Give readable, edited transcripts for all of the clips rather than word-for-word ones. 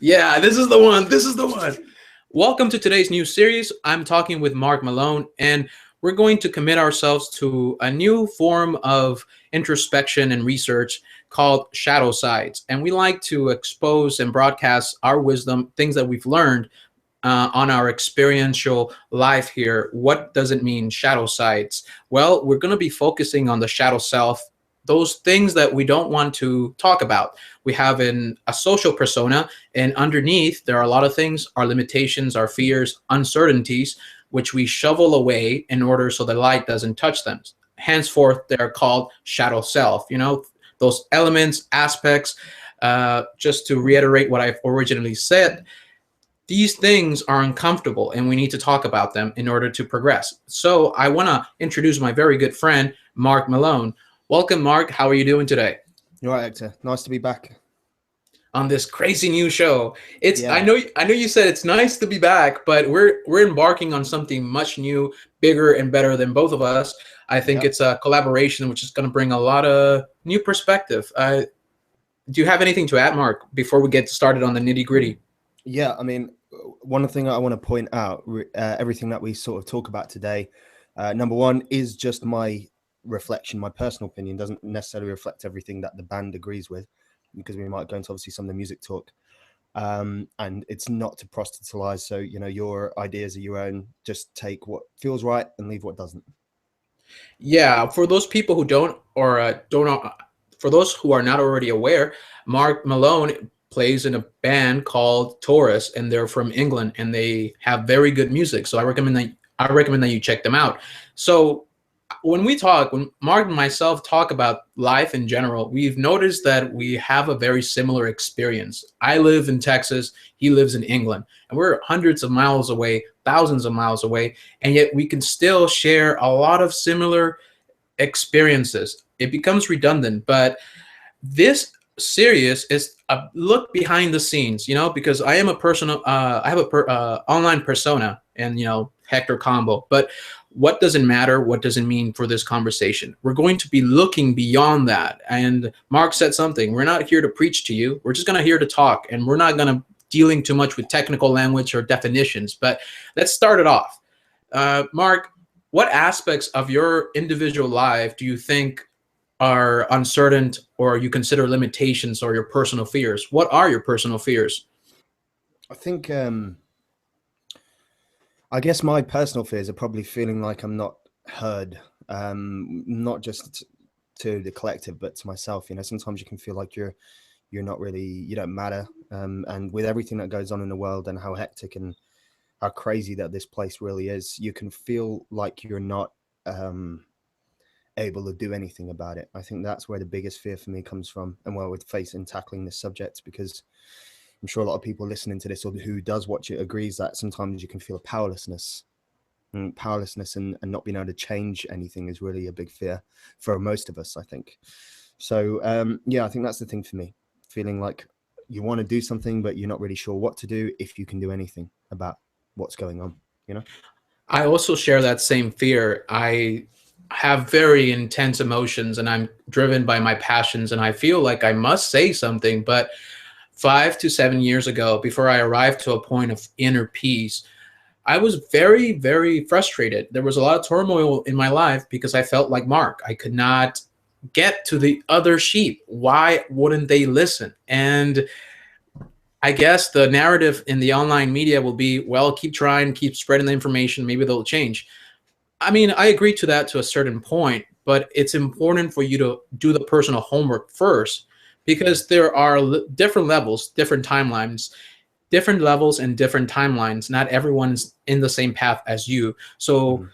Yeah, this is the one. This is the one. Welcome to today's new series. I'm talking with Mark Malone, and we're going to commit ourselves to a new form of introspection and research called shadow sides. And we like to expose and broadcast our wisdom, things that we've learned on our experiential life here. What does it mean, shadow sides? Well, we're going to be focusing on the shadow self, those things that we don't want to talk about. We have a social persona, and underneath, there are a lot of things, our limitations, our fears, uncertainties, which we shovel away in order so the light doesn't touch them. Henceforth, they're called shadow self. Those elements, aspects, just to reiterate what I've originally said, these things are uncomfortable and we need to talk about them in order to progress. So I want to introduce my very good friend, Mark Malone. Welcome, Mark. How are you doing today You're right, Hector. Nice to be back. on this crazy new show? It's I Yeah, know I know you said it's nice to be back, but we're embarking on something much new, bigger and better than both of us. I think yeah, it's a collaboration which is going to bring a lot of new perspective. Do you have anything to add, Mark, before we get started on the nitty gritty? yeah. One thing I want to point out, everything that we sort of talk about today, number one is just my reflection, my personal opinion doesn't necessarily reflect everything that the band agrees with, because we might go into obviously some of the music talk. And it's not to proselytize. So, your ideas are your own. Just take what feels right and leave what doesn't. Yeah, for those people who don't or don't know, for those who are not already aware, Mark Malone plays in a band called Taurus, and they're from England, and they have very good music. So I recommend that you check them out. So when Mark and myself talk about life in general, we've noticed that we have a very similar experience. I live in Texas, he lives in England, and we're hundreds of miles away, thousands of miles away, and yet we can still share a lot of similar experiences. It becomes redundant, but this series is a look behind the scenes, because I am a personal, I have online persona, and Hector Combo. But what doesn't matter? What does it mean for this conversation? We're going to be looking beyond that. And Mark said something. We're not here to preach to you. We're just gonna here to talk, and we're not gonna dealing too much with technical language or definitions. But let's start it off. Mark, what aspects of your individual life do you think are uncertain or you consider limitations or your personal fears? What are your personal fears? I think, I guess my personal fears are probably feeling like I'm not heard, not just to the collective, but to myself. Sometimes you can feel like you're not really, you don't matter. And with everything that goes on in the world and how hectic and how crazy that this place really is, you can feel like you're not able to do anything about it. I think that's where the biggest fear for me comes from, and where we're facing tackling this subject, because I'm sure a lot of people listening to this or who does watch it agrees that sometimes you can feel a powerlessness. And powerlessness and not being able to change anything is really a big fear for most of us, I think. So, yeah, I think that's the thing for me. Feeling like you want to do something, but you're not really sure what to do, if you can do anything about what's going on, you know? I also share that same fear. I have very intense emotions and I'm driven by my passions, and I feel like I must say something. But 5 to 7 years ago, before I arrived to a point of inner peace, I was very, very frustrated. There was a lot of turmoil in my life because I felt like Mark. I could not get to the other sheep. Why wouldn't they listen? And I guess the narrative in the online media will be, well, keep trying, keep spreading the information, maybe they'll change. I mean, I agree to that to a certain point, but it's important for you to do the personal homework first, because there are different levels, different timelines, different levels and different timelines. Not everyone's in the same path as you. So, Mhm.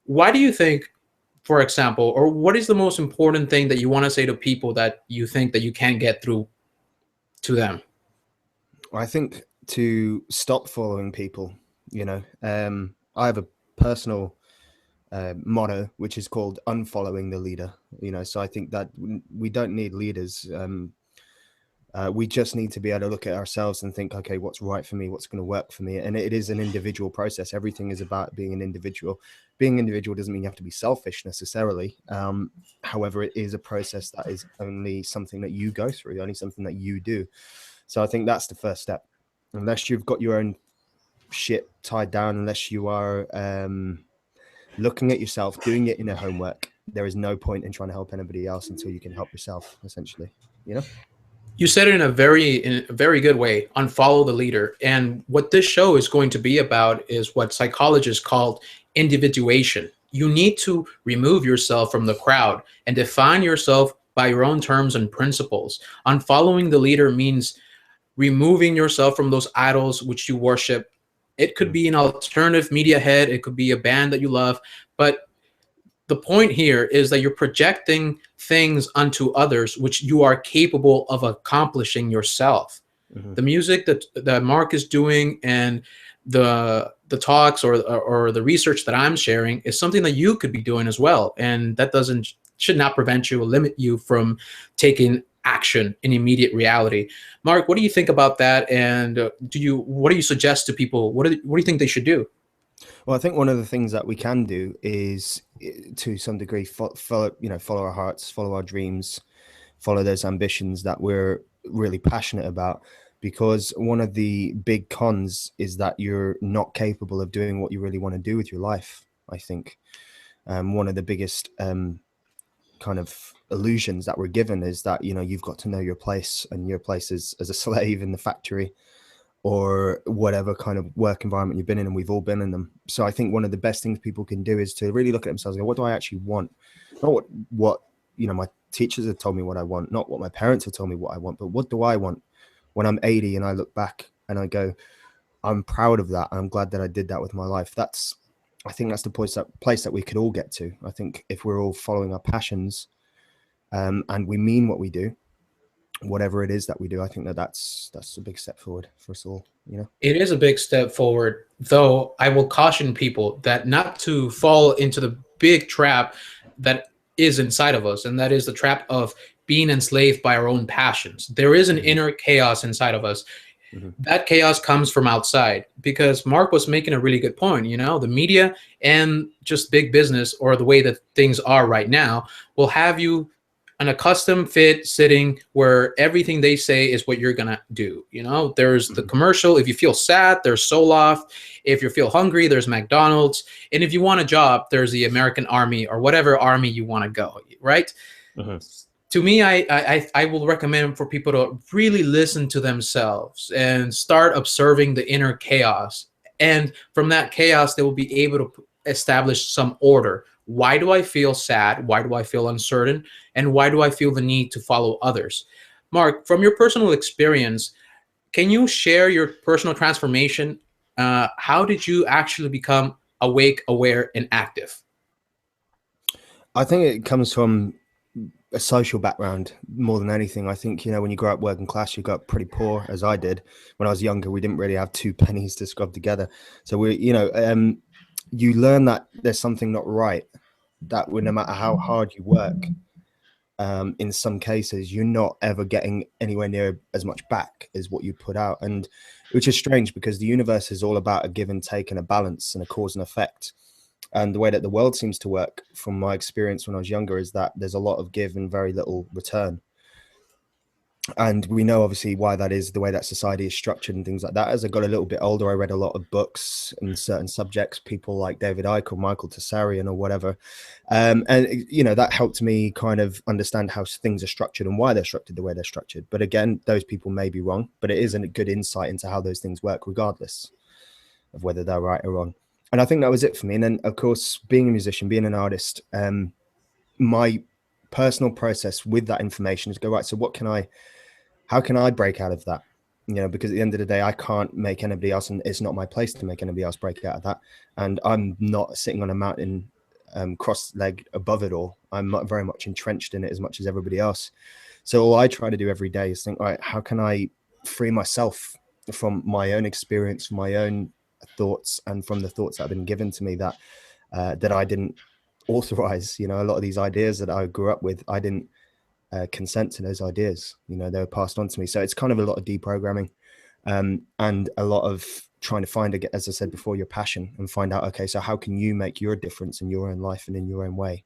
why do you think, for example, or what is the most important thing that you want to say to people that you think that you can't get through to them? I think to stop following people, I have a personal motto, which is called unfollowing the leader. So I think that we don't need leaders. We just need to be able to look at ourselves and think, okay, what's right for me? What's going to work for me? And it is an individual process. Everything is about being an individual. Being individual doesn't mean you have to be selfish necessarily. However, it is a process that is only something that you go through, only something that you do. So I think that's the first step. unless you've got your own shit tied down, unless you are looking at yourself, doing it in a homework, there is no point in trying to help anybody else until you can help yourself, essentially, you know? You said it in a very good way. Unfollow the leader. And what this show is going to be about is what psychologists call individuation. You need to remove yourself from the crowd and define yourself by your own terms and principles. Unfollowing the leader means removing yourself from those idols which you worship. It could be an alternative media head, it could be a band that you love, but the point here is that you're projecting things onto others which you are capable of accomplishing yourself. Mm-hmm. The music that Mark is doing and the talks or the research that I'm sharing is something that you could be doing as well, and that doesn't should not prevent you or limit you from taking action in immediate reality. Mark, what do you think about that? And what do you suggest to people? What do you think they should do? Well, I think one of the things that we can do is, to some degree, follow our hearts, follow our dreams, follow those ambitions that we're really passionate about. Because one of the big cons is that you're not capable of doing what you really want to do with your life. I think one of the biggest kind of illusions that we're given is that, you've got to know your place, and your place is as a slave in the factory or whatever kind of work environment you've been in, and we've all been in them. So I think one of the best things people can do is to really look at themselves and go, what do I actually want? Not what my teachers have told me what I want, not what my parents have told me what I want, but what do I want when I'm 80 and I look back and I go, I'm proud of that. I'm glad that I did that with my life. I think that's the place that we could all get to. I think if we're all following our passions, and we mean what we do, whatever it is that we do, I think that's a big step forward for us all. It is a big step forward, though I will caution people that not to fall into the big trap that is inside of us, and that is the trap of being enslaved by our own passions. There is an inner chaos inside of us. Mm-hmm. That chaos comes from outside, because Mark was making a really good point. The media and just big business, or the way that things are right now, will have you in a custom fit sitting where everything they say is what you're gonna do. There's the commercial. If you feel sad, there's Soloft. If you feel hungry, there's McDonald's. And if you want a job, there's the American Army, or whatever army you want to go, right? Mm-hmm. To me, I will recommend for people to really listen to themselves and start observing the inner chaos. And from that chaos, they will be able to establish some order. Why do I feel sad? Why do I feel uncertain? And why do I feel the need to follow others? Mark, from your personal experience, can you share your personal transformation? How did you actually become awake, aware, and active? I think it comes from a social background more than anything. I think, when you grow up working class, you grow up pretty poor, as I did. When I was younger, we didn't really have 2 pennies to scrub together. So you learn that there's something not right, that no matter how hard you work, in some cases, you're not ever getting anywhere near as much back as what you put out. And which is strange, because the universe is all about a give and take and a balance and a cause and effect. And the way that the world seems to work, from my experience when I was younger, is that there's a lot of give and very little return. And we know obviously why that is, the way that society is structured and things like that. As I got a little bit older, I read a lot of books in certain subjects, people like David Icke or Michael Tsarian or whatever. And, that helped me kind of understand how things are structured and why they're structured the way they're structured. But again, those people may be wrong, but it is a good insight into how those things work, regardless of whether they're right or wrong. And I think that was it for me. And then, of course, being a musician, being an artist, my personal process with that information is go, right, so how can I break out of that? Because at the end of the day, I can't make anybody else, and it's not my place to make anybody else break out of that. And I'm not sitting on a mountain, cross-legged above it all. I'm not very much entrenched in it as much as everybody else. So all I try to do every day is think, all right, how can I free myself from my own experience, from my own thoughts, and from the thoughts that have been given to me that I didn't authorize. A lot of these ideas that I grew up with, I didn't consent to those ideas. They were passed on to me. So it's kind of a lot of deprogramming, and a lot of trying to find, as I said before, your passion, and find out, okay, so how can you make your difference in your own life and in your own way?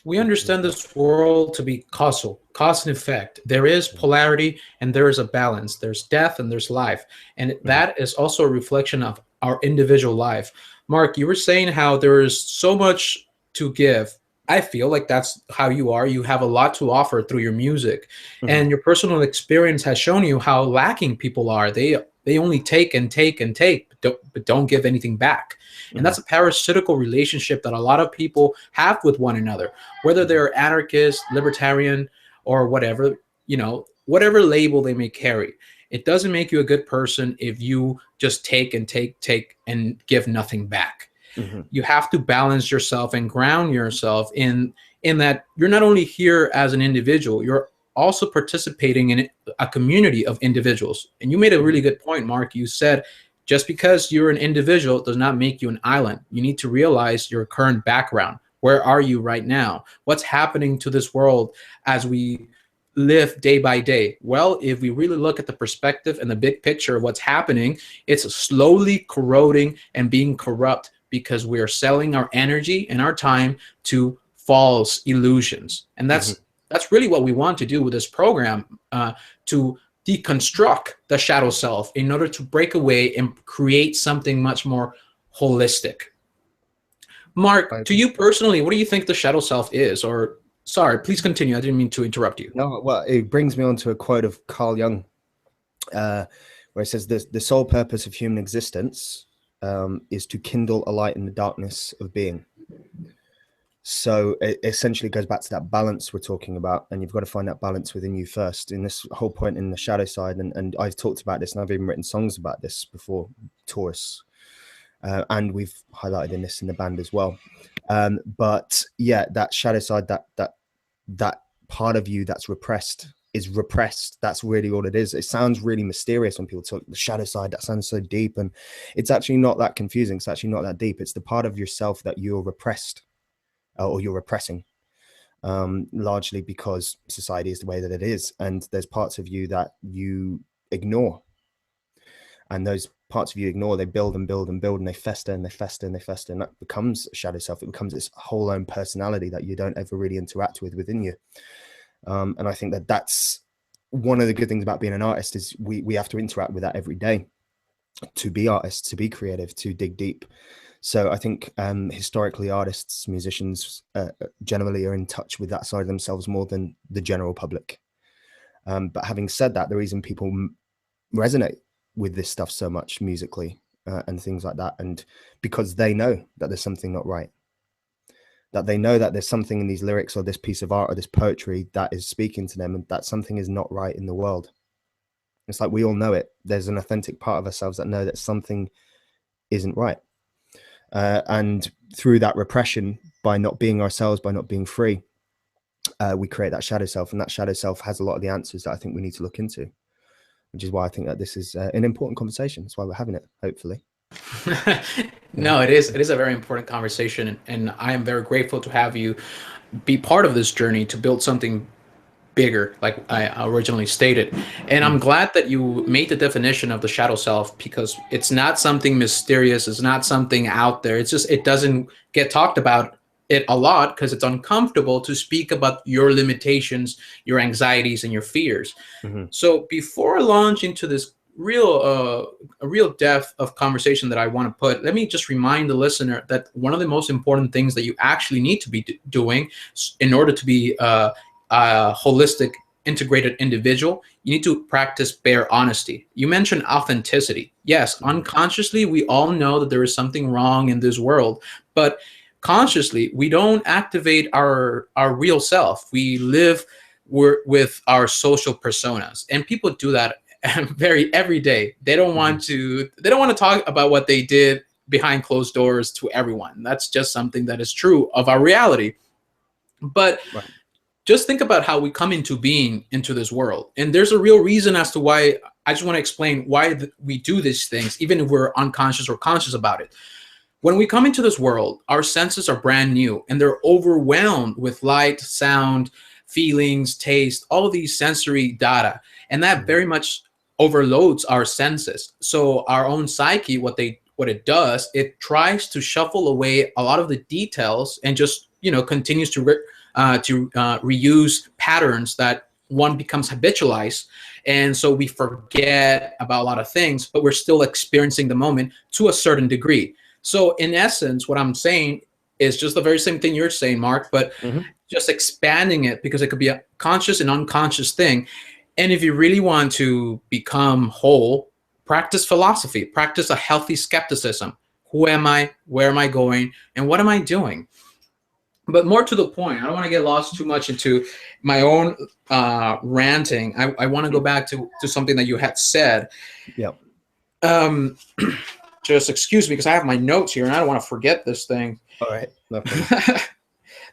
We understand this world to be causal, cause and effect. There is polarity and there is a balance. There's death and there's life. And Mhm. that is also a reflection of our individual life. Mark, you were saying how there is so much to give. I feel like that's how you are. You have a lot to offer through your music. Mhm. And your personal experience has shown you how lacking people are. They only take and take and take, but don't give anything back. And Mhm. that's a parasitical relationship that a lot of people have with one another, whether Mhm. they're anarchist, libertarian, or whatever, whatever label they may carry. It doesn't make you a good person if you just take and take and give nothing back. Mhm. You have to balance yourself and ground yourself in that you're not only here as an individual, you're also participating in a community of individuals. And you made a really Mhm. good point, Mark. You said just because you're an individual does not make you an island. You need to realize your current background. Where are you right now? What's happening to this world as we live day by day? Well, if we really look at the perspective and the big picture of what's happening, it's slowly corroding and being corrupt because we are selling our energy and our time to false illusions. And Mhm. that's really what we want to do with this program, to deconstruct the shadow self in order to break away and create something much more holistic. I Mark, to agree. you personally, what do you think the shadow self is? Or, sorry, please continue. I didn't mean to interrupt you. No, well, it brings me on to a quote of Carl Jung, uh, where it says, the sole purpose of human existence is to kindle a light in the darkness of being. So it essentially goes back to that balance we're talking about, and you've got to find that balance within you first. In this whole point in the shadow side, and I've talked about this, and I've even written songs about this before, Taurus, and we've highlighted in this in the band as well. But yeah, that shadow side, that part of you that's repressed is repressed. That's really all it is. It sounds really mysterious when people talk the shadow side. That sounds so deep, and it's actually not that confusing. It's actually not that deep. It's the part of yourself that you're repressed, or you're repressing, largely because society is the way that it is, and there's parts of you that you ignore, and those parts of you ignore, they build and build and build, and they fester and they fester and they fester, and that becomes a shadow self. It becomes its whole own personality that you don't ever really interact with within you. And I think that that's one of the good things about being an artist, is we have to interact with that every day to be artists, to be creative, to dig deep. So I think historically, artists, musicians generally are in touch with that side of themselves more than the general public. But having said that, the reason people resonate with this stuff so much musically, and things like that, and because they know that there's something not right, that they know that there's something in these lyrics or this piece of art or this poetry that is speaking to them, and that something is not right in the world. It's like we all know it. There's an authentic part of ourselves that know that something isn't right. And through that repression, by not being ourselves, by not being free, we create that shadow self, and that shadow self has a lot of the answers that I think we need to look into, which is why I think that this is an important conversation. That's why we're having it, hopefully. Yeah. No, it is. It is a very important conversation, and I am very grateful to have you be part of this journey to build something bigger, like I originally stated. And I'm Mm. glad that you made the definition of the shadow self, because it's not something mysterious. It's not something out there. It's just, it doesn't get talked about it a lot because it's uncomfortable to speak about your limitations, your anxieties, and your fears. Mm-hmm. So before I launch into this a real depth of conversation that I want to put, let me just remind the listener that one of the most important things that you actually need to be doing in order to be a holistic, integrated individual, you need to practice bare honesty. You mentioned authenticity. Yes, unconsciously, we all know that there is something wrong in this world, but consciously, we don't activate our real self. We live with our social personas, and people do that very every day. Mm-hmm. They don't want to talk about what they did behind closed doors to everyone. That's just something that is true of our reality. But Right. just think about how we come into being into this world. And there's a real reason as to why. I just want to explain why we do these things, even if we're unconscious or conscious about it. When we come into this world, our senses are brand new and they're overwhelmed with light, sound, feelings, taste, all of these sensory data. And that Mm-hmm. very much overloads our senses. So our own psyche, what it does, it tries to shuffle away a lot of the details and just continues to reuse patterns that one becomes habitualized, and so we forget about a lot of things, but we're still experiencing the moment to a certain degree. So in essence, what I'm saying is just the very same thing you're saying, Mark, but just expanding it, because it could be a conscious and unconscious thing. And if you really want to become whole, practice philosophy, practice a healthy skepticism. Who am I? Where am I going? And what am I doing? But more to the point, I don't want to get lost too much into my own ranting. I want to go back to something that you had said. Yeah. Just excuse me, because I have my notes here and I don't want to forget this thing. All right. No problem.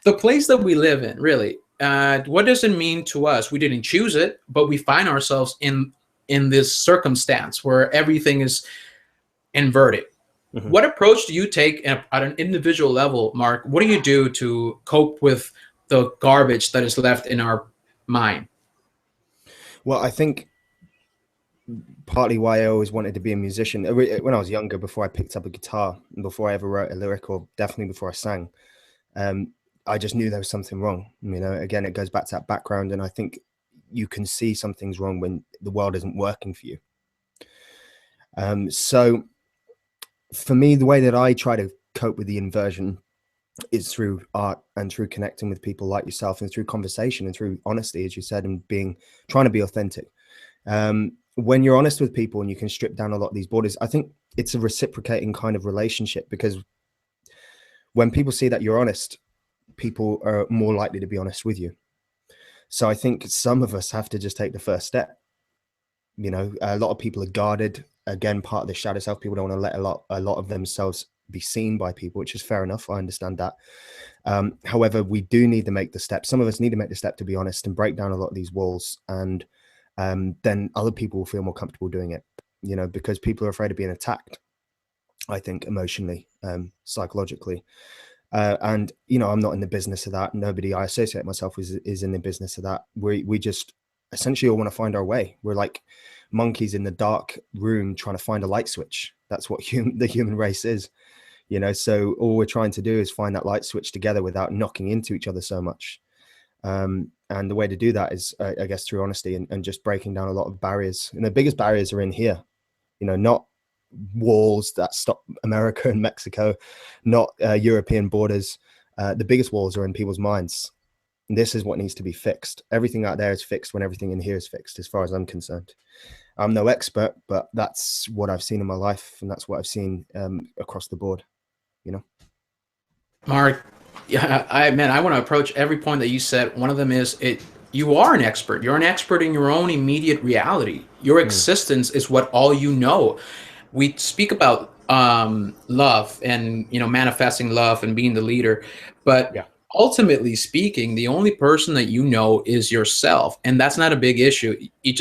The place that we live in, really, what does it mean to us? We didn't choose it, but we find ourselves in this circumstance where everything is inverted. What approach do you take at an individual level, Mark? What do you do to cope with the garbage that is left in our mind? Well, I think partly why I always wanted to be a musician, when I was younger, before I picked up a guitar and before I ever wrote a lyric, or definitely before I sang, I just knew there was something wrong. Again, it goes back to that background, and I think you can see something's wrong when the world isn't working for you. So for me, the way that I try to cope with the inversion is through art and through connecting with people like yourself, and through conversation and through honesty, as you said, and trying to be authentic. When you're honest with people and you can strip down a lot of these borders, I think it's a reciprocating kind of relationship, because when people see that you're honest, people are more likely to be honest with you. So I think some of us have to just take the first step. A lot of people are guarded. Again, part of the shadow self, people don't want to let a lot of themselves be seen by people, which is fair enough. I understand that. However, we do need to make the step. Some of us need to make the step to be honest and break down a lot of these walls, and then other people will feel more comfortable doing it, because people are afraid of being attacked, I think, emotionally, psychologically. And, I'm not in the business of that. Nobody I associate myself with is in the business of that. We just essentially all want to find our way. We're like monkeys in the dark room trying to find a light switch. That's what the human race is, so all we're trying to do is find that light switch together without knocking into each other so much. And the way to do that is, I guess, through honesty and just breaking down a lot of barriers. And the biggest barriers are in here, not walls that stop America and Mexico, not European borders. The biggest walls are in people's minds. And this is what needs to be fixed. Everything out there is fixed when everything in here is fixed, as far as I'm concerned. I'm no expert, but that's what I've seen in my life, and that's what I've seen across the board, Mark, yeah, I want to approach every point that you said. One of them is you are an expert. You're an expert in your own immediate reality. Your existence is what all you know. We speak about love and manifesting love and being the leader, but ultimately speaking, the only person that you know is yourself, and that's not a big issue. You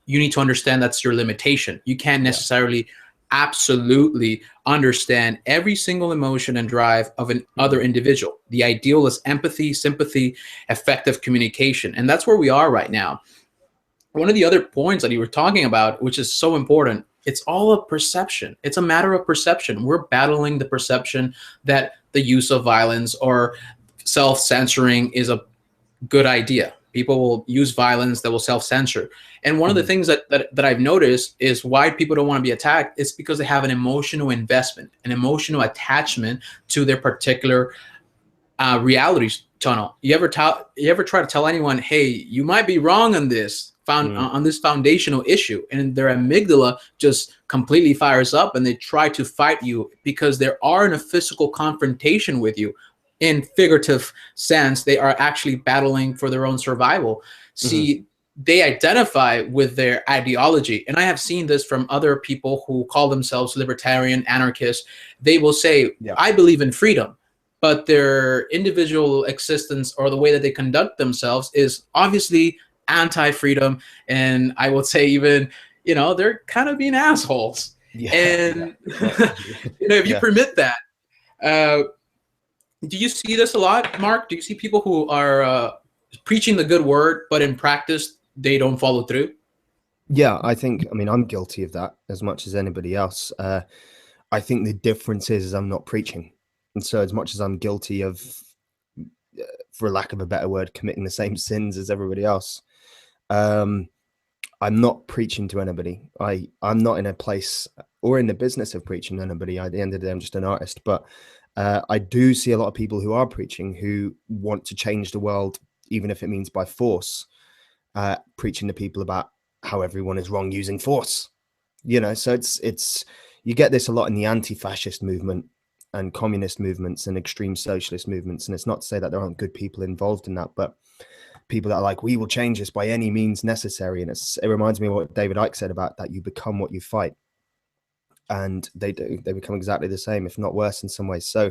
need to understand that's your limitation. You can't necessarily absolutely understand every single emotion and drive of an other individual. The ideal is empathy, sympathy, effective communication, and that's where we are right now. One of the other points that you were talking about, which is so important, it's all a perception. It's a matter of perception. We're battling the perception that the use of violence or self-censoring is a good idea. People will use violence, that will self-censor. And one of the things that I've noticed is why people don't want to be attacked is because they have an emotional investment, an emotional attachment to their particular reality tunnel. You ever try to tell anyone, hey, you might be wrong on this on this foundational issue, and their amygdala just completely fires up and they try to fight you because they are in a physical confrontation with you. In figurative sense, they are actually battling for their own survival. See, they identify with their ideology. And I have seen this from other people who call themselves libertarian, anarchists. They will say, I believe in freedom, but their individual existence or the way that they conduct themselves is obviously anti-freedom. And I would say even, they're kind of being assholes. And if you permit that, do you see this a lot, Mark? Do you see people who are preaching the good word, but in practice, they don't follow through? Yeah, I'm guilty of that as much as anybody else. I think the difference is I'm not preaching. And so as much as I'm guilty of for lack of a better word, committing the same sins as everybody else. I'm not preaching to anybody. I'm not in a place or in the business of preaching to anybody. At the end of the day, I'm just an artist. But I do see a lot of people who are preaching, who want to change the world, even if it means by force, preaching to people about how everyone is wrong using force. You know, so it's you get this a lot in the anti-fascist movement and communist movements and extreme socialist movements. And it's not to say that there aren't good people involved in that, but people that are like, we will change this by any means necessary. And it reminds me of what David Icke said about that. You become what you fight. And they do. They become exactly the same, if not worse in some ways. So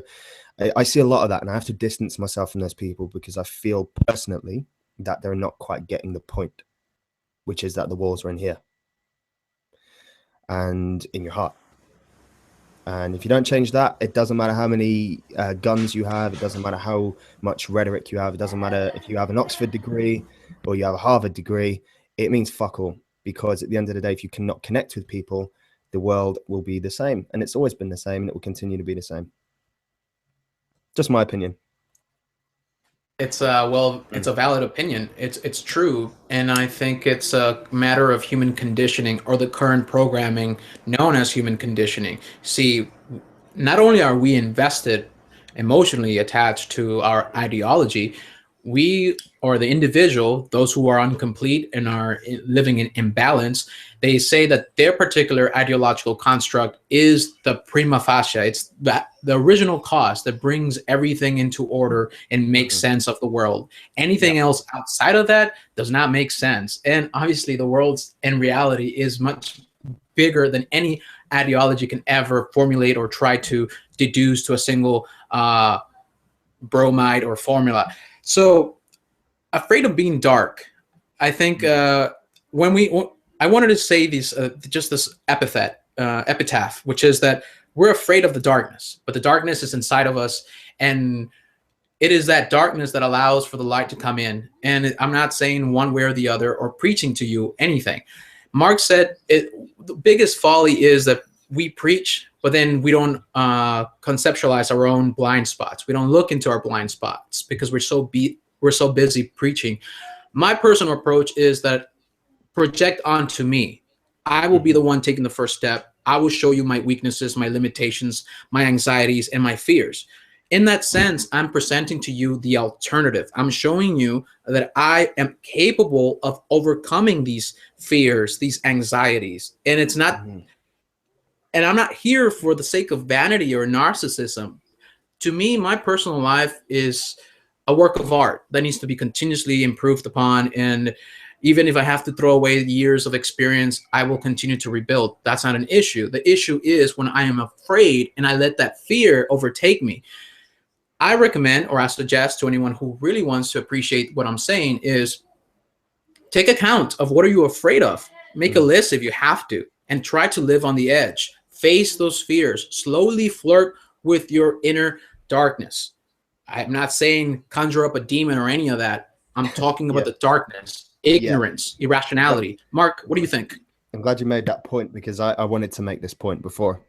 I see a lot of that, and I have to distance myself from those people because I feel personally that they're not quite getting the point, which is that the walls are in here and in your heart. And if you don't change that, it doesn't matter how many guns you have. It doesn't matter how much rhetoric you have. It doesn't matter if you have an Oxford degree or you have a Harvard degree. It means fuck all, because at the end of the day, if you cannot connect with people, the world will be the same. And it's always been the same, and it will continue to be the same. Just my opinion. It's it's a valid opinion. It's true, and I think it's a matter of human conditioning, or the current programming known as human conditioning. See, not only are we invested, emotionally attached to our ideology, we, or the individual, those who are incomplete and are living in imbalance, they say that their particular ideological construct is the prima facie. It's that the original cause that brings everything into order and makes sense of the world. Anything else outside of that does not make sense. And obviously the world's in reality is much bigger than any ideology can ever formulate or try to deduce to a single bromide or formula. So, afraid of being dark. I think I wanted to say these just this epitaph, which is that we're afraid of the darkness, but the darkness is inside of us, and it is that darkness that allows for the light to come in. And I'm not saying one way or the other or preaching to you anything. Marx said the biggest folly is that we preach, but then we don't conceptualize our own blind spots. We don't look into our blind spots because we're so busy preaching. My personal approach is that project onto me. I will be the one taking the first step. I will show you my weaknesses, my limitations, my anxieties, and my fears. In that sense, I'm presenting to you the alternative. I'm showing you that I am capable of overcoming these fears, these anxieties. And it's not, and I'm not here for the sake of vanity or narcissism. To me, my personal life is a work of art that needs to be continuously improved upon. And even if I have to throw away years of experience, I will continue to rebuild. That's not an issue. The issue is when I am afraid and I let that fear overtake me. I recommend, or I suggest to anyone who really wants to appreciate what I'm saying, is take account of what are you afraid of. Make a list if you have to, and try to live on the edge. Face those fears. Slowly flirt with your inner darkness. I'm not saying conjure up a demon or any of that. I'm talking about the darkness, ignorance, irrationality. Mark, what do you think? I'm glad you made that point, because I wanted to make this point before.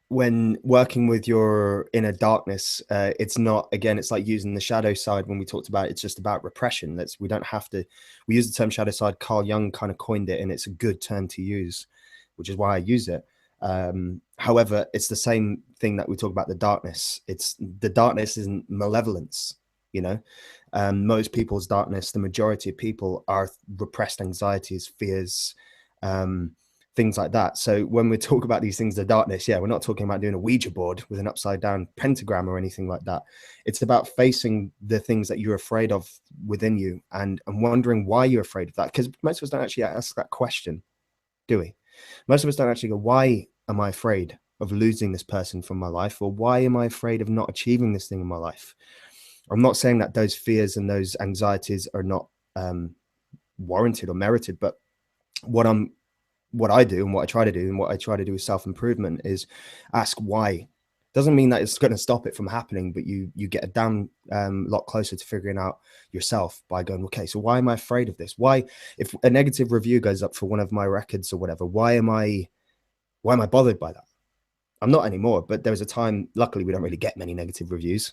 When working with your inner darkness, it's not, again, it's like using the shadow side. When we talked about it, it's just about repression. We don't have to, we use the term shadow side. Carl Jung kind of coined it, and it's a good term to use, which is why I use it. However, it's the same thing that we talk about the darkness. It's the darkness isn't malevolence, you know. Most people's darkness, the majority of people, are repressed anxieties, fears, things like that. So when we talk about these things, the darkness, we're not talking about doing a Ouija board with an upside down pentagram or anything like that. It's about facing the things that you're afraid of within you, and wondering why you're afraid of that. Because most of us don't actually ask that question, do we? Most of us don't actually go, why am I afraid of losing this person from my life? Or why am I afraid of not achieving this thing in my life? I'm not saying that those fears and those anxieties are not warranted or merited, but what I do and what I try to do and what I try to do with self-improvement is ask why. Doesn't mean that it's going to stop it from happening, but you get a damn lot closer to figuring out yourself by going, okay, so why am I afraid of this? Why, if a negative review goes up for one of my records or whatever, why am I bothered by that? I'm not anymore, but there was a time, luckily we don't really get many negative reviews.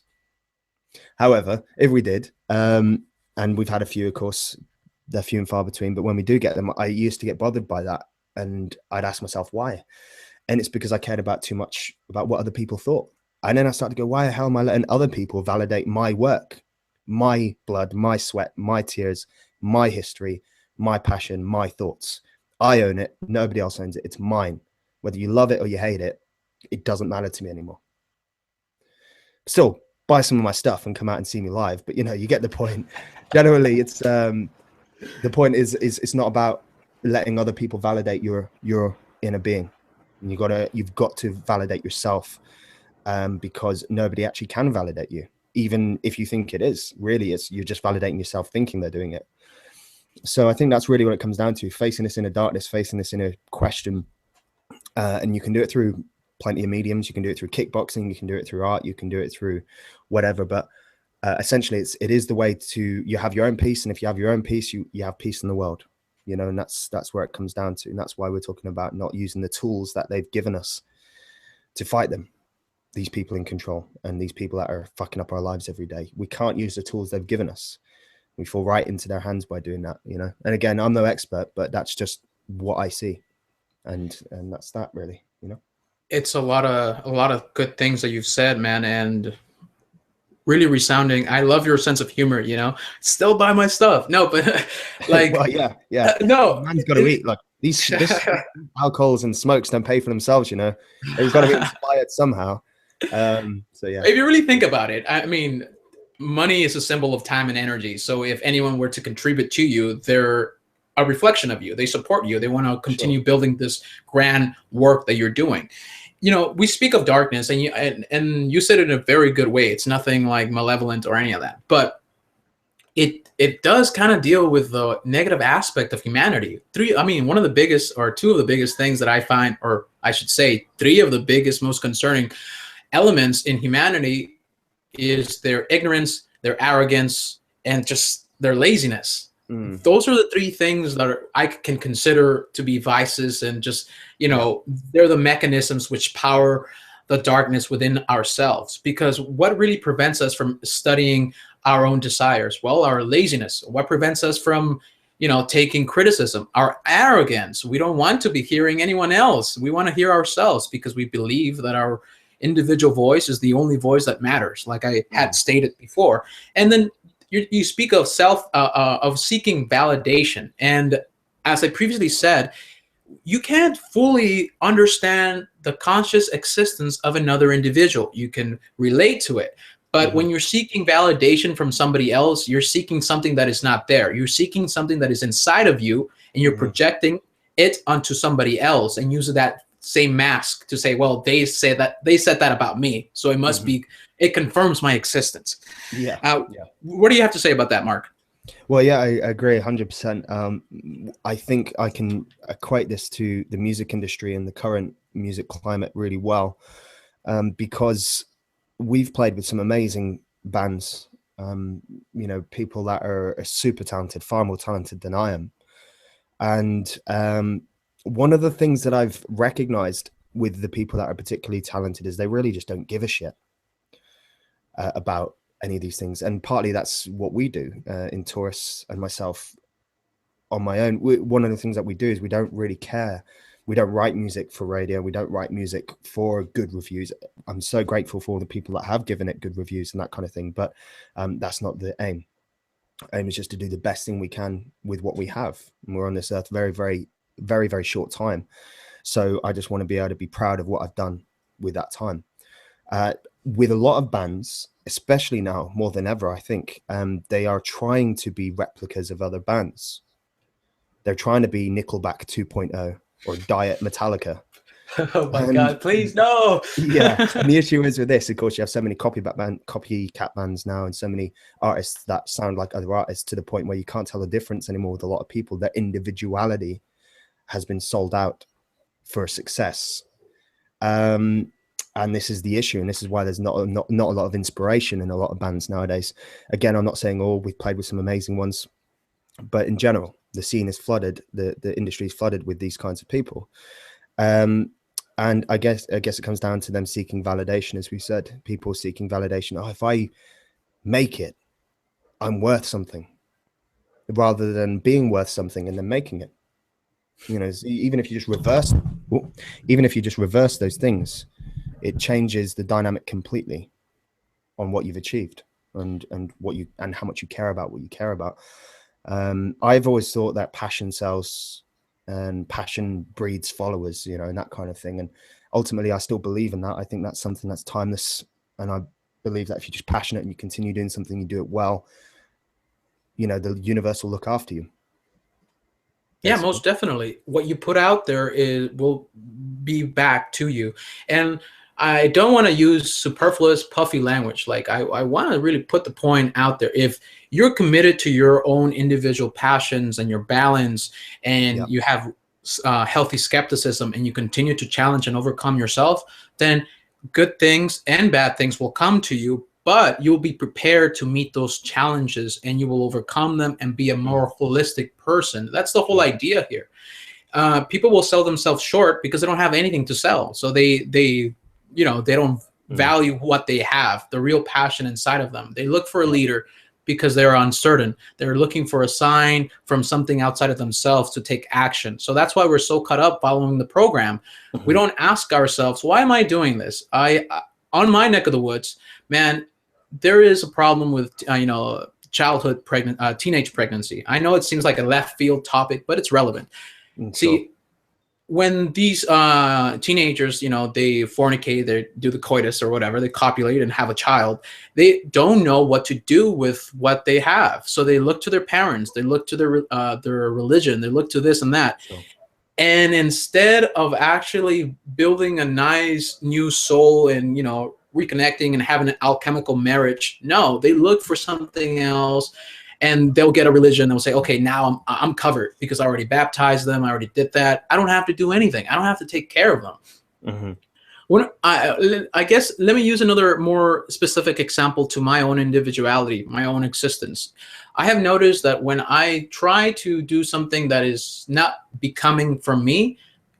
However, if we did, and we've had a few, of course, they're few and far between, but when we do get them, I used to get bothered by that. And I'd ask myself why. And it's because I cared about too much about what other people thought. And then I started to go, why the hell am I letting other people validate my work, my blood, my sweat, my tears, my history, my passion, my thoughts? I own it. Nobody else owns it. It's mine. Whether you love it or you hate it, it doesn't matter to me anymore. Still, buy some of my stuff and come out and see me live. But, you know, you get the point. Generally, it's the point is it's not about letting other people validate your inner being. And you've got to validate yourself, because nobody actually can validate you. Even if you think it is, really, you're just validating yourself thinking they're doing it. So I think that's really what it comes down to, facing this inner darkness, facing this inner question. And you can do it through plenty of mediums. You can do it through kickboxing, you can do it through art, you can do it through whatever. But essentially, it is the way to, you have your own peace. And if you have your own peace, you have peace in the world, you know, and that's where it comes down to. And that's why we're talking about not using the tools that they've given us to fight them. These people in control and these people that are fucking up our lives every day. We can't use the tools they've given us. We fall right into their hands by doing that, you know. And again, I'm no expert, but that's just what I see. And that's that, really, you know. It's a lot of good things that you've said, man, and really resounding. I love your sense of humor, you know. Still buy my stuff. No, but like well, yeah. No, man's got to eat. Like these alcohols and smokes don't pay for themselves, you know. They've got to be inspired somehow. So yeah. If you really think about it, I mean, money is a symbol of time and energy. So if anyone were to contribute to you, they're a reflection of you. They support you. They want to continue building this grand work that you're doing. You know, we speak of darkness, and you said it in a very good way. It's nothing like malevolent or any of that, but it does kind of deal with the negative aspect of humanity. One of the biggest, or two of the biggest things that I find, or I should say, three of the biggest, most concerning elements in humanity is their ignorance, their arrogance, and just their laziness. Those are the three things that I can consider to be vices, and just, you know, they're the mechanisms which power the darkness within ourselves. Because what really prevents us from studying our own desires? Well, our laziness. What prevents us from, you know, taking criticism? Our arrogance. We don't want to be hearing anyone else. We want to hear ourselves, because we believe that our individual voice is the only voice that matters, like I had stated before. And then you speak of of seeking validation. And as I previously said, you can't fully understand the conscious existence of another individual. You can relate to it. But when you're seeking validation from somebody else, you're seeking something that is not there. You're seeking something that is inside of you, and you're projecting it onto somebody else and using that same mask to say, well, they said that about me, so it must be, it confirms my existence. What do you have to say about that, Mark? Well, yeah, I agree 100%. I think I can equate this to the music industry and the current music climate really well, because we've played with some amazing bands, you know, people that are super talented, far more talented than I am. And one of the things that I've recognized with the people that are particularly talented is they really just don't give a shit about any of these things. And partly that's what we do in Taurus, and myself on my own. One of the things that we do is we don't really care. We don't write music for radio. We don't write music for good reviews. I'm so grateful for all the people that have given it good reviews and that kind of thing. But that's not the aim. Aim is just to do the best thing we can with what we have. And we're on this earth very, very, very, very short time. So I just want to be able to be proud of what I've done with that time. With a lot of bands, especially now more than ever, I think they are trying to be replicas of other bands. They're trying to be Nickelback 2.0 or Diet Metallica. Oh my God, please, no. Yeah. And the issue is with this, of course, you have so many copycat bands now, and so many artists that sound like other artists, to the point where you can't tell the difference anymore with a lot of people. Their individuality has been sold out for success. And this is the issue, and this is why there's not a lot of inspiration in a lot of bands nowadays. Again, I'm not saying all, we've played with some amazing ones, but in general, the scene is flooded, the industry is flooded with these kinds of people. And I guess it comes down to them seeking validation, as we said, people seeking validation. Oh, make it. I'm worth something, rather than being worth something and then making it. You know, even if you just reverse, even if you just reverse those things, it changes the dynamic completely on what you've achieved, and what you, and how much you care about what you care about. I've always thought that passion sells and passion breeds followers, you know, and that kind of thing. And ultimately, I still believe in that. I think that's something that's timeless. And I believe that if you're just passionate and you continue doing something, you do it well, you know, the universe will look after you. Yeah, Basically. most definitely. What you put out there is will be back to you. And I don't want to use superfluous, puffy language. Like I want to really put the point out there. If you're committed to your own individual passions and your balance, Yeah. and you have healthy skepticism, and you continue to challenge and overcome yourself, then good things and bad things will come to you. But you'll be prepared to meet those challenges, and you will overcome them and be a more holistic person. That's the whole idea here. People will sell themselves short because they don't have anything to sell. So they they don't value what they have, the real passion inside of them. They look for a leader because they're uncertain. They're looking for a sign from something outside of themselves to take action. So that's why we're so caught up following the program. We don't ask ourselves, why am I doing this? On my neck of the woods, man, there is a problem with childhood teenage pregnancy. I know it seems like a left field topic, but it's relevant. Sure. See, when these teenagers, they fornicate, they do the coitus or whatever, they copulate and have a child, they don't know what to do with what they have. So they look to their parents, they look to their religion, they look to this and that. Sure. And instead of actually building a nice new soul and, reconnecting and having an alchemical marriage, no, they look for something else. And they'll get a religion. They'll say, okay, now I'm covered because I already baptized them. I already did that. I don't have to do anything. I don't have to take care of them. When I guess let me use another more specific example to my own individuality, my own existence. I have noticed that when I try to do something that is not becoming from me,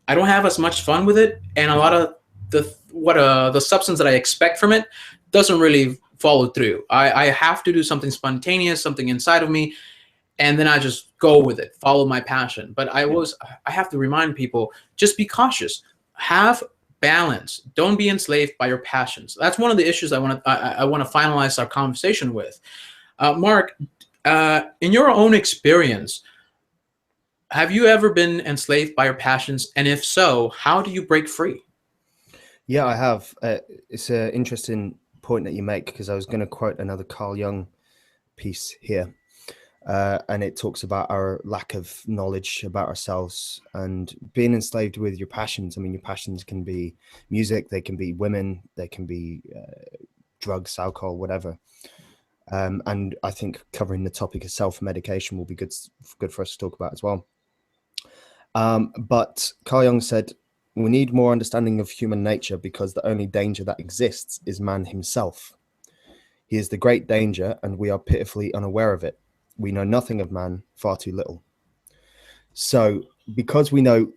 I don't have as much fun with it, and a lot of the substance that I expect from it doesn't really follow through. I have to do something spontaneous, something inside of me, and then I just go with it, follow my passion. But I have to remind people, just be cautious, have balance, don't be enslaved by your passions. That's one of the issues I want to finalize our conversation with. Mark, in your own experience, have you ever been enslaved by your passions? And if so, how do you break free? Yeah, I have. It's an interesting point that you make, because I was going to quote another Carl Jung piece here, and it talks about our lack of knowledge about ourselves and being enslaved with your passions. I mean, your passions can be music, they can be women, they can be drugs, alcohol, whatever. And I think covering the topic of self-medication will be good for us to talk about as well. But Carl Jung said, we need more understanding of human nature, because the only danger that exists is man himself. He is the great danger, and we are pitifully unaware of it. We know nothing of man, far too little. So because we know,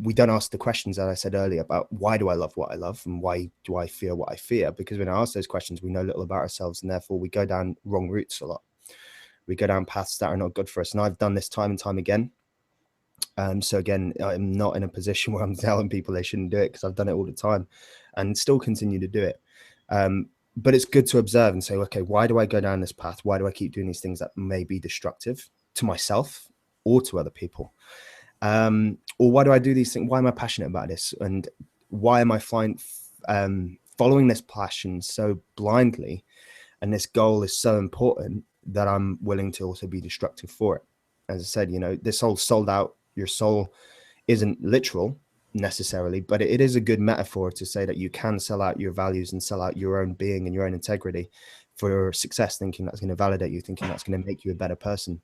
we don't ask the questions that I said earlier about why do I love what I love and why do I fear what I fear? Because when I ask those questions, we know little about ourselves, and therefore we go down wrong routes a lot. We go down paths that are not good for us. And I've done this time and time again. So again, I'm not in a position where I'm telling people they shouldn't do it, because I've done it all the time and still continue to do it. But it's good to observe and say, okay, why do I go down this path? Why do I keep doing these things that may be destructive to myself or to other people? Or why do I do these things? Why am I passionate about this? And why am I following this passion so blindly? And this goal is so important that I'm willing to also be destructive for it. As I said, this whole sold out, your soul isn't literal necessarily, but it is a good metaphor to say that you can sell out your values and sell out your own being and your own integrity for success, thinking that's going to validate you, thinking that's going to make you a better person.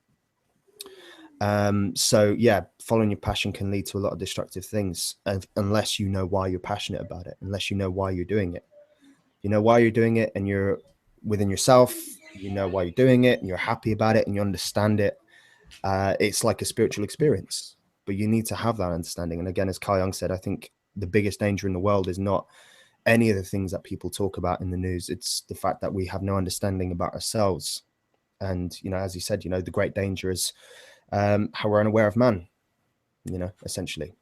So yeah, following your passion can lead to a lot of destructive things, unless you know why you're passionate about it, unless you know why you're doing it. You know why you're doing it, and you're within yourself, you know why you're doing it, and you're happy about it, and you understand it. It's like a spiritual experience, but you need to have that understanding. And again, as Carl Jung said, I think the biggest danger in the world is not any of the things that people talk about in the news. It's the fact that we have no understanding about ourselves. And, you know, as you said, you know, the great danger is how we're unaware of man, you know, essentially.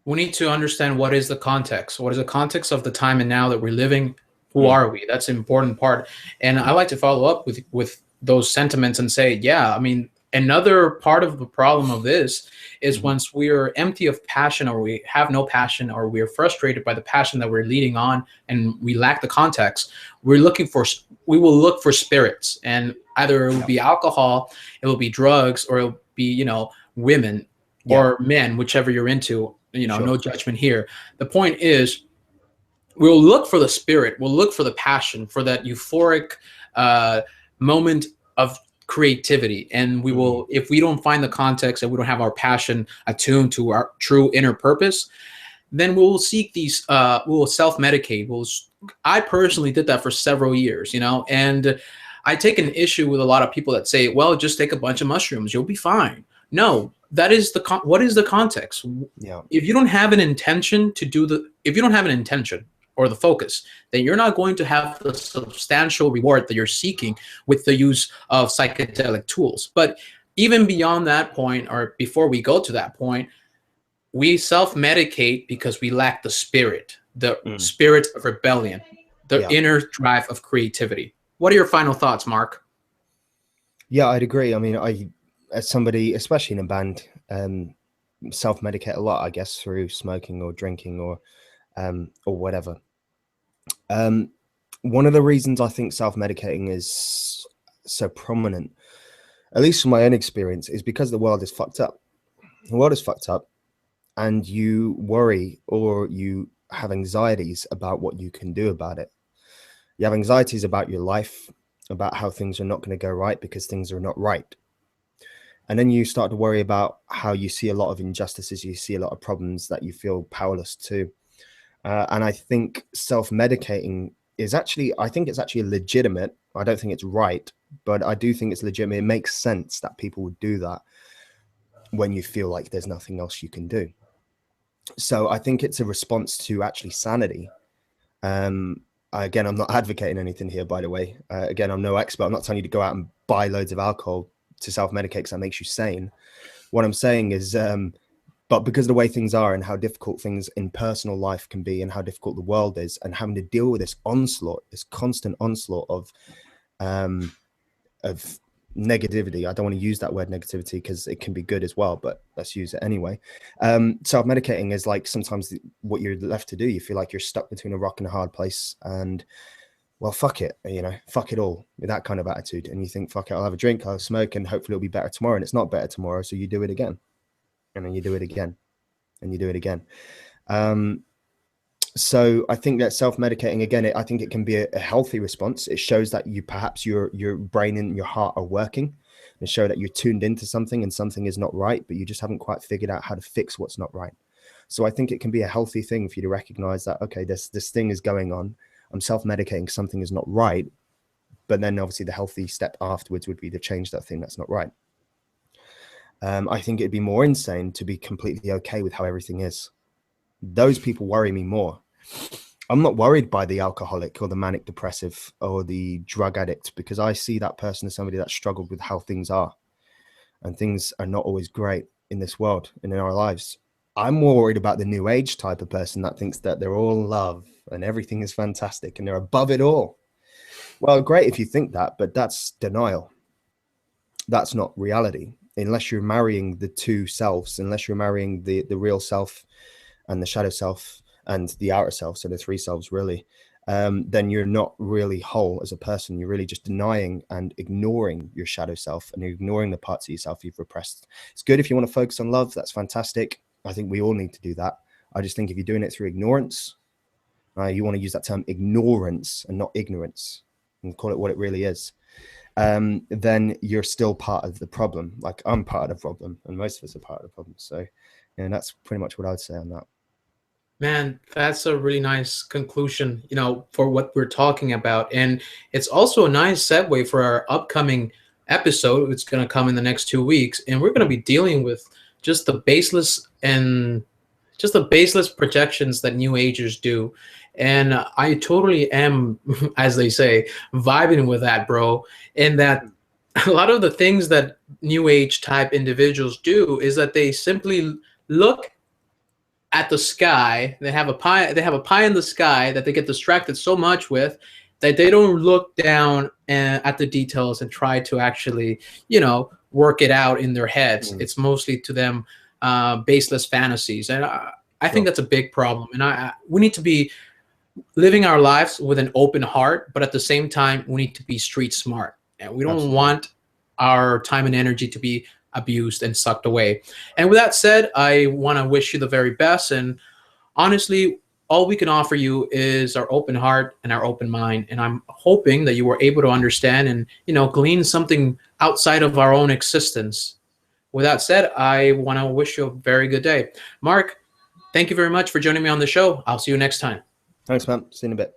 We need to understand what is the context. What is the context of the time and now that we're living? Who are we? That's an important part. And I like to follow up with those sentiments and say, yeah, I mean, another part of the problem of this is once we're empty of passion, or we have no passion, or we're frustrated by the passion that we're leading on, and we lack the context, we will look for spirits, and either it will be alcohol, it will be drugs, or it'll be, you know, women or men, whichever you're into, you know, no judgment here. The point is, we'll look for the spirit, we'll look for the passion, for that euphoric moment of creativity. And we will, if we don't find the context and we don't have our passion attuned to our true inner purpose, then we'll seek these, we'll self-medicate. I personally did that for several years, you know, and I take an issue with a lot of people that say, well, just take a bunch of mushrooms, you'll be fine. No, that is what is the context? Yeah. If you don't have an intention to do if you don't have an intention or the focus, then you're not going to have the substantial reward that you're seeking with the use of psychedelic tools. But even beyond that point, or before we go to that point, we self-medicate because we lack the spirit, the spirit of rebellion, the inner drive of creativity. What are your final thoughts, Mark? Yeah, I'd agree. I mean, as somebody, especially in a band, self-medicate a lot, I guess, through smoking or drinking or whatever. One of the reasons I think self-medicating is so prominent, at least from my own experience, is because the world is fucked up. The world is fucked up, and you worry or you have anxieties about what you can do about it. You have anxieties about your life, about how things are not going to go right because things are not right. And then you start to worry about how you see a lot of injustices, you see a lot of problems that you feel powerless to. And I think self-medicating is actually, I think it's actually legitimate. I don't think it's right, but I do think it's legitimate. It makes sense that people would do that when you feel like there's nothing else you can do. So I think it's a response to actually sanity. Again, I'm not advocating anything here, by the way. Again, I'm no expert. I'm not telling you to go out and buy loads of alcohol to self-medicate because that makes you sane. What I'm saying is, but because of the way things are and how difficult things in personal life can be and how difficult the world is, and having to deal with this onslaught, this constant onslaught of negativity. I don't want to use that word negativity because it can be good as well, but let's use it anyway. Self-medicating is like sometimes what you're left to do. You feel like you're stuck between a rock and a hard place, and well, fuck it, you know, fuck it all, with that kind of attitude. And you think, fuck it, I'll have a drink, I'll smoke, and hopefully it'll be better tomorrow. And it's not better tomorrow, so you do it again, and then you do it again, and you do it again. So I think that self-medicating, again, I think it can be a healthy response. It shows that perhaps your brain and your heart are working, and show that you're tuned into something and something is not right, but you just haven't quite figured out how to fix what's not right. So I think it can be a healthy thing for you to recognize that, okay, this thing is going on. I'm self-medicating, something is not right. But then obviously the healthy step afterwards would be to change that thing that's not right. I think it'd be more insane to be completely okay with how everything is. Those people worry me more. I'm not worried by the alcoholic or the manic depressive or the drug addict, because I see that person as somebody that struggled with how things are, and things are not always great in this world and in our lives. I'm more worried about the new age type of person that thinks that they're all love and everything is fantastic and they're above it all. Well, great if you think that, but that's denial. That's not reality. Unless you're marrying the two selves, unless you're marrying the real self and the shadow self and the outer self, so the three selves really, then you're not really whole as a person. You're really just denying and ignoring your shadow self, and you're ignoring the parts of yourself you've repressed. It's good if you want to focus on love. That's fantastic. I think we all need to do that. I just think if you're doing it through ignorance, you want to use that term ignorance and not ignorance, and call it what it really is, then you're still part of the problem. Like, I'm part of the problem, and most of us are part of the problem. So, and that's pretty much what I would say on that. Man, that's a really nice conclusion, you know, for what we're talking about. And it's also a nice segue for our upcoming episode. It's going to come in the next 2 weeks, and we're going to be dealing with just the baseless and just the baseless projections that New Agers do. And I totally am, as they say, vibing with that, bro. And that a lot of the things that New Age type individuals do is that they simply look at the sky. They have a pie. They have a pie in the sky that they get distracted so much with that they don't look down at the details and try to actually, work it out in their heads. It's mostly to them baseless fantasies, and I think that's a big problem. And we need to be living our lives with an open heart, but at the same time, we need to be street smart, and we don't want our time and energy to be abused and sucked away. And with that said, I want to wish you the very best. And honestly, all we can offer you is our open heart and our open mind. And I'm hoping that you were able to understand and, glean something outside of our own existence. With that said, I want to wish you a very good day. Mark, thank you very much for joining me on the show. I'll see you next time. Thanks, man. See you in a bit.